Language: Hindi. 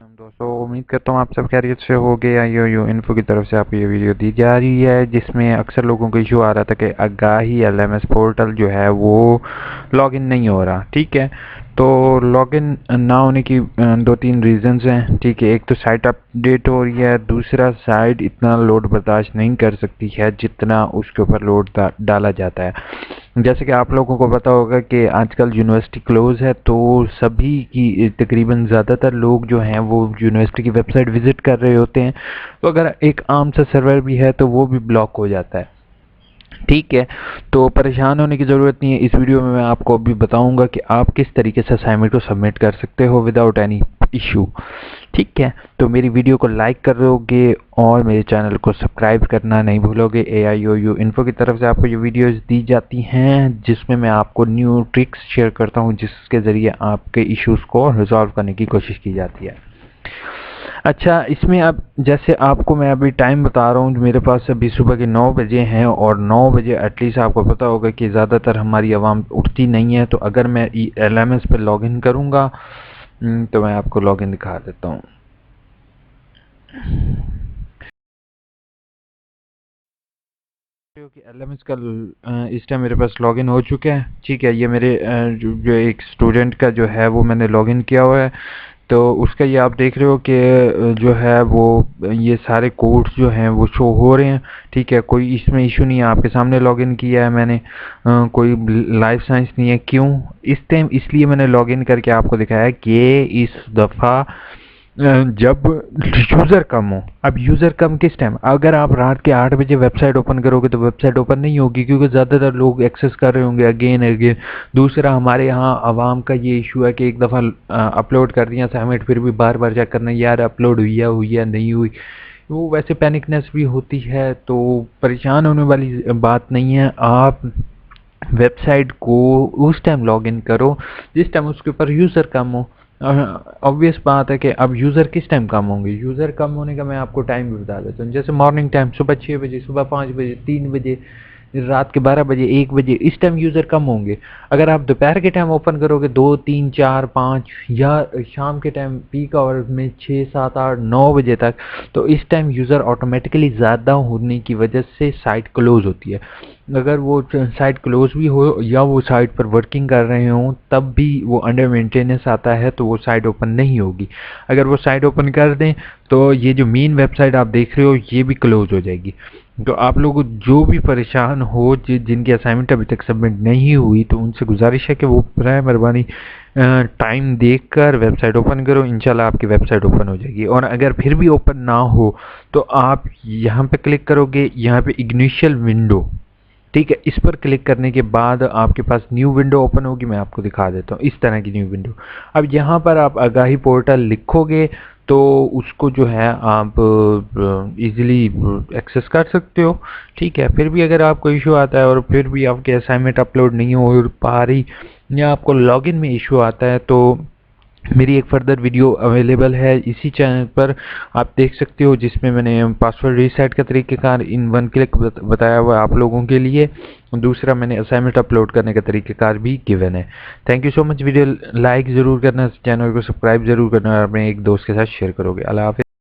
दोस्तों उम्मीद करता हूँ आप सब खैरियत से होगे। IOU इन्फो की तरफ से आपको ये वीडियो दी जा रही है जिसमें अक्सर लोगों को इशू आ रहा था कि आगाही LMS पोर्टल जो है वो लॉगिन नहीं हो रहा। ठीक है, तो लॉगिन ना होने की दो तीन रीजंस हैं। ठीक है, एक तो साइट अपडेट हो रही है, दूसरा साइट इतना लोड बर्दाश्त नहीं कर सकती है जितना उसके ऊपर लोड डाला जाता है। जैसे कि आप लोगों को पता होगा कि आजकल यूनिवर्सिटी क्लोज है, तो सभी की तकरीबन ज़्यादातर लोग जो हैं वो यूनिवर्सिटी की वेबसाइट विजिट कर रहे होते हैं, तो अगर एक आम सा सर्वर भी है तो वो भी ब्लॉक हो जाता है। ठीक है, तो परेशान होने की ज़रूरत नहीं है। इस वीडियो में मैं आपको अभी बताऊंगा कि आप किस तरीके से असाइनमेंट को सबमिट कर सकते हो विदाउट एनी इशू। ठीक है, तो मेरी वीडियो को लाइक करोगे और मेरे चैनल को सब्सक्राइब करना नहीं भूलोगे। AIOU इन्फो की तरफ से आपको ये वीडियोस दी जाती हैं जिसमें मैं आपको न्यू ट्रिक्स शेयर करता हूँ जिसके ज़रिए आपके इश्यूज़ को रिजॉल्व करने की कोशिश की जाती है। अच्छा, इसमें अब जैसे आपको मैं अभी टाइम बता रहा हूँ, मेरे पास अभी सुबह के 9 बजे हैं और 9 बजे एटलीस्ट आपको पता होगा कि ज़्यादातर हमारी आवाम उठती नहीं है। तो अगर मैं LMS पे लॉगिन करूँगा तो मैं आपको लॉगिन दिखा देता हूँ। कि LMS का इस टाइम मेरे पास लॉगिन हो चुका है। ठीक है, ये मेरे जो एक स्टूडेंट का जो है वो मैंने लॉगिन किया हुआ है, तो उसका ये आप देख रहे हो कि जो है वो ये सारे कोड्स जो हैं वो शो हो रहे हैं। ठीक है, कोई इसमें इशू नहीं है। आपके सामने लॉगिन किया है मैंने, कोई लाइफ साइंस नहीं है। क्यों इस टाइम? इसलिए मैंने लॉगिन करके आपको दिखाया कि इस दफ़ा जब यूज़र कम हो। अब यूज़र कम किस टाइम? अगर आप रात के 8 बजे वेबसाइट ओपन करोगे तो वेबसाइट ओपन नहीं होगी क्योंकि ज़्यादातर लोग एक्सेस कर रहे होंगे अगेन अगेन। दूसरा, हमारे यहाँ आवाम का ये इशू है कि एक दफ़ा अपलोड कर दिया असाइनमेंट, फिर भी बार बार चेक करना यार अपलोड हुई या नहीं हुई। वो वैसे पैनिकनेस भी होती है, तो परेशान होने वाली बात नहीं है। आप वेबसाइट को उस टाइम लॉगिन करो जिस टाइम उसके ऊपर यूज़र कम हो। ऑब्वियस बात है कि अब यूज़र किस टाइम कम होंगे। यूज़र कम होने का मैं आपको टाइम भी बता देता हूँ। जैसे मॉर्निंग टाइम सुबह 6 बजे, सुबह 5 बजे, 3 बजे, रात के 12 बजे, 1 बजे, इस टाइम यूज़र कम होंगे। अगर आप दोपहर के टाइम ओपन करोगे 2, 3, 4, 5, या शाम के टाइम पीक आवर्स में 6, 7, 8, 9 बजे तक, तो इस टाइम यूज़र ऑटोमेटिकली ज़्यादा होने की वजह से साइट क्लोज होती है। अगर वो साइट क्लोज भी हो या वो साइट पर वर्किंग कर रहे हों तब भी वो अंडर मेंटेनेंस आता है, तो वो साइट ओपन नहीं होगी। अगर वो साइट ओपन कर दें तो ये जो मेन वेबसाइट आप देख रहे हो ये भी क्लोज हो जाएगी। तो आप लोग जो भी परेशान हो, जिनकी असाइनमेंट अभी तक सबमिट नहीं हुई, तो उनसे गुजारिश है कि वो बराए मेहरबानी टाइम देखकर वेबसाइट ओपन करो। इंशाल्लाह आपकी वेबसाइट ओपन हो जाएगी। और अगर फिर भी ओपन ना हो तो आप यहाँ पे क्लिक करोगे, यहाँ पे इग्निशियल विंडो, ठीक है, इस पर क्लिक करने के बाद आपके पास न्यू विंडो ओपन होगी। मैं आपको दिखा देता हूँ इस तरह की न्यू विंडो। अब यहाँ पर आप आगाही पोर्टल लिखोगे तो उसको जो है आप इजीली एक्सेस कर सकते हो। ठीक है, फिर भी अगर आपको इशू आता है और फिर भी आपके असाइनमेंट अपलोड नहीं हो पा रही या आपको लॉगिन में इशू आता है, तो मेरी एक फर्दर वीडियो अवेलेबल है इसी चैनल पर, आप देख सकते हो, जिसमें मैंने पासवर्ड रीसेट का तरीक़ेकार इन वन क्लिक बताया हुआ है आप लोगों के लिए। दूसरा, मैंने असाइनमेंट अपलोड करने का तरीक़ेकार भी गिवन है। Thank you so much. Video like ज़रूर करना, चैनल को सब्सक्राइब ज़रूर करना और अपने एक दोस्त के साथ शेयर करोगे। अल्लाह हाफ़िज़।